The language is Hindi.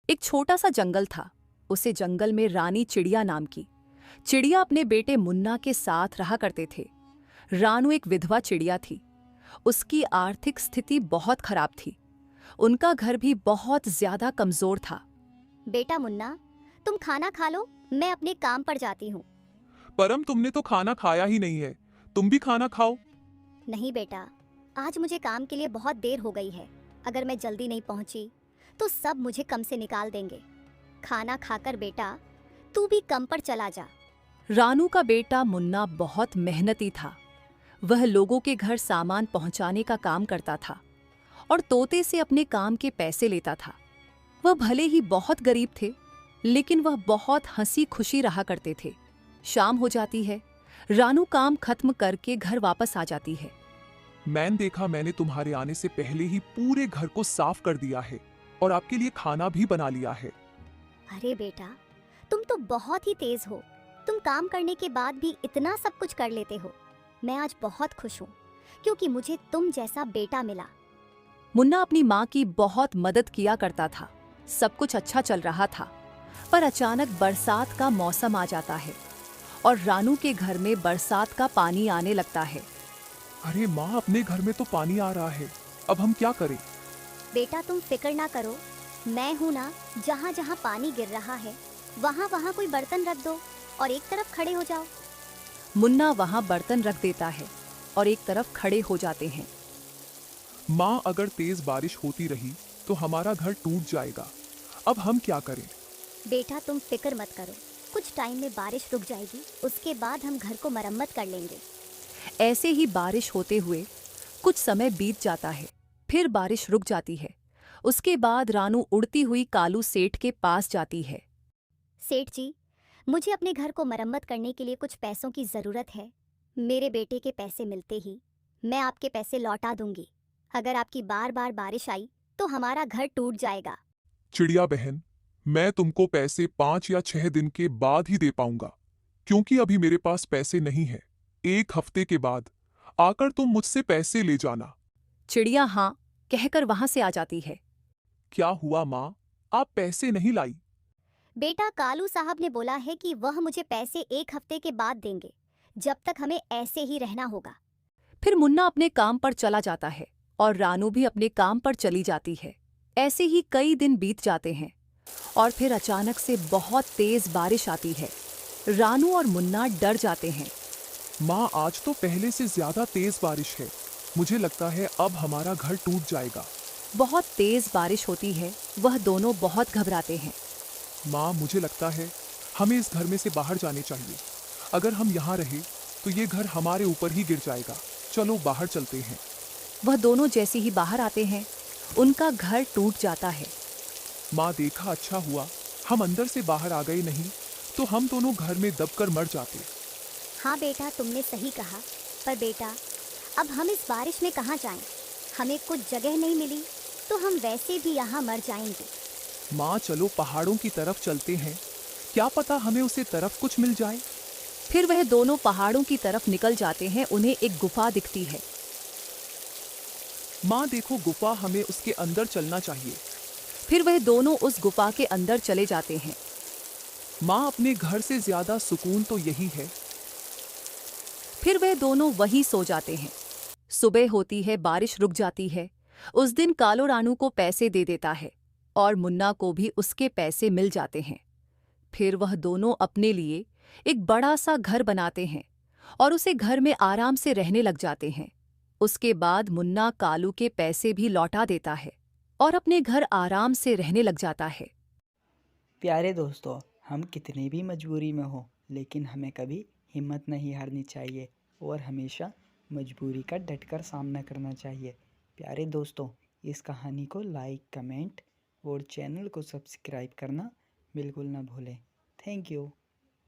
एक छोटा सा जंगल था। उसे जंगल में रानी चिड़िया नाम की चिड़िया अपने बेटे मुन्ना के साथ रहा करते थे। रानू एक विधवा चिड़िया थी। उसकी आर्थिक स्थिति बहुत खराब थी। उनका घर भी बहुत ज्यादा कमजोर था। बेटा मुन्ना, तुम खाना खा लो, मैं अपने काम पर जाती हूँ। परम, तुमने तो खाना खाया ही नहीं है। तुम भी खाना खाओ। नहीं बेटा, आज मुझे काम के लिए बहुत देर हो गई है। अगर मैं जल्दी नहीं पहुँची तो सब मुझे कम से निकाल देंगे। खाना खाकर बेटा तू भी कम पर चला जा। रानू का बेटा मुन्ना बहुत मेहनती था। वह लोगों के घर सामान पहुंचाने का काम करता था और तोते से अपने काम के पैसे लेता था। वह भले ही बहुत गरीब थे, लेकिन वह बहुत हंसी खुशी रहा करते थे। शाम हो जाती है। रानू काम खत्म करके घर वापस आ जाती है। मैंने तुम्हारे आने से पहले ही पूरे घर को साफ कर दिया है और आपके लिए खाना भी बना लिया है। अरे बेटा, तुम तो बहुत ही तेज हो। तुम काम करने के बाद भी इतना सब कुछ कर लेते हो। मैं आज बहुत खुश हूँ क्योंकि मुझे तुम जैसा बेटा मिला। मुन्ना अपनी माँ की बहुत मदद किया करता था। सब कुछ अच्छा चल रहा था, पर अचानक बरसात का मौसम आ जाता है और रानू के घर में बरसात का पानी आने लगता है। अरे माँ, अपने घर में तो पानी आ रहा है। अब हम क्या करें? बेटा तुम फिक्र ना करो, मैं हूँ ना। जहाँ जहाँ पानी गिर रहा है वहाँ वहाँ कोई बर्तन रख दो और एक तरफ खड़े हो जाओ। मुन्ना वहाँ बर्तन रख देता है और एक तरफ खड़े हो जाते हैं। माँ, अगर तेज बारिश होती रही तो हमारा घर टूट जाएगा। अब हम क्या करें? बेटा तुम फिक्र मत करो, कुछ टाइम में बारिश रुक जाएगी। उसके बाद हम घर को मरम्मत कर लेंगे। ऐसे ही बारिश होते हुए कुछ समय बीत जाता है। फिर बारिश रुक जाती है। उसके बाद रानू उड़ती हुई कालू सेठ के पास जाती है। सेठ जी, मुझे अपने घर को मरम्मत करने के लिए कुछ पैसों की ज़रूरत है। मेरे बेटे के पैसे मिलते ही मैं आपके पैसे लौटा दूंगी। अगर आपकी बार बार बारिश आई तो हमारा घर टूट जाएगा। चिड़िया बहन, मैं तुमको पैसे 5 या 6 दिन के बाद ही दे पाऊंगा, क्योंकि अभी मेरे पास पैसे नहीं है। 1 हफ्ते के बाद आकर तुम मुझसे पैसे ले जाना। चिड़िया हाँ कहकर वहां से आ जाती है। क्या हुआ माँ? आप पैसे नहीं लाई? बेटा कालू साहब ने बोला है कि वह मुझे पैसे 1 हफ्ते के बाद देंगे। जब तक हमें ऐसे ही रहना होगा। फिर मुन्ना अपने काम पर चला जाता है और रानू भी अपने काम पर चली जाती है। ऐसे ही कई दिन बीत जाते हैं और फिर अचानक से बहुत तेज बारिश आती है। रानू और मुन्ना डर जाते हैं। माँ, आज तो पहले से ज्यादा तेज बारिश है। मुझे लगता है अब हमारा घर टूट जाएगा। बहुत तेज बारिश होती है। वह दोनों बहुत घबराते हैं। माँ, मुझे लगता है हमें इस घर में से बाहर जाने चाहिए। अगर हम यहाँ रहे तो ये घर हमारे ऊपर ही गिर जाएगा। चलो बाहर चलते हैं। वह दोनों जैसे ही बाहर आते हैं, उनका घर टूट जाता है। माँ, देखा, अच्छा हुआ हम अंदर से बाहर आ गए, नहीं तो हम दोनों घर में दबकर मर जाते। हाँ बेटा तुमने सही कहा। पर बेटा अब हम इस बारिश में कहाँ जाएं? हमें कुछ जगह नहीं मिली तो हम वैसे भी यहाँ मर जाएंगे। माँ, चलो पहाड़ों की तरफ चलते हैं। क्या पता हमें उसे तरफ कुछ मिल जाए। फिर वह दोनों पहाड़ों की तरफ निकल जाते हैं। उन्हें एक गुफा दिखती है। माँ देखो, गुफा, हमें उसके अंदर चलना चाहिए। फिर वह दोनों उस गुफा के अंदर चले जाते हैं। माँ, अपने घर से ज्यादा सुकून तो यही है। फिर वह दोनों वहीं सो जाते हैं। सुबह होती है, बारिश रुक जाती है। उस दिन कालो रानू को पैसे दे देता है और मुन्ना को भी उसके पैसे मिल जाते हैं। फिर वह दोनों अपने लिए एक बड़ा सा घर बनाते हैं और उसे घर में आराम से रहने लग जाते हैं। उसके बाद मुन्ना कालू के पैसे भी लौटा देता है और अपने घर आराम से रहने लग जाता है। प्यारे दोस्तों, हम कितनी भी मजबूरी में हो, लेकिन हमें कभी हिम्मत नहीं हारनी चाहिए और हमेशा मजबूरी का डटकर सामना करना चाहिए। प्यारे दोस्तों, इस कहानी को लाइक, कमेंट और चैनल को सब्सक्राइब करना बिल्कुल ना भूलें। Thank you.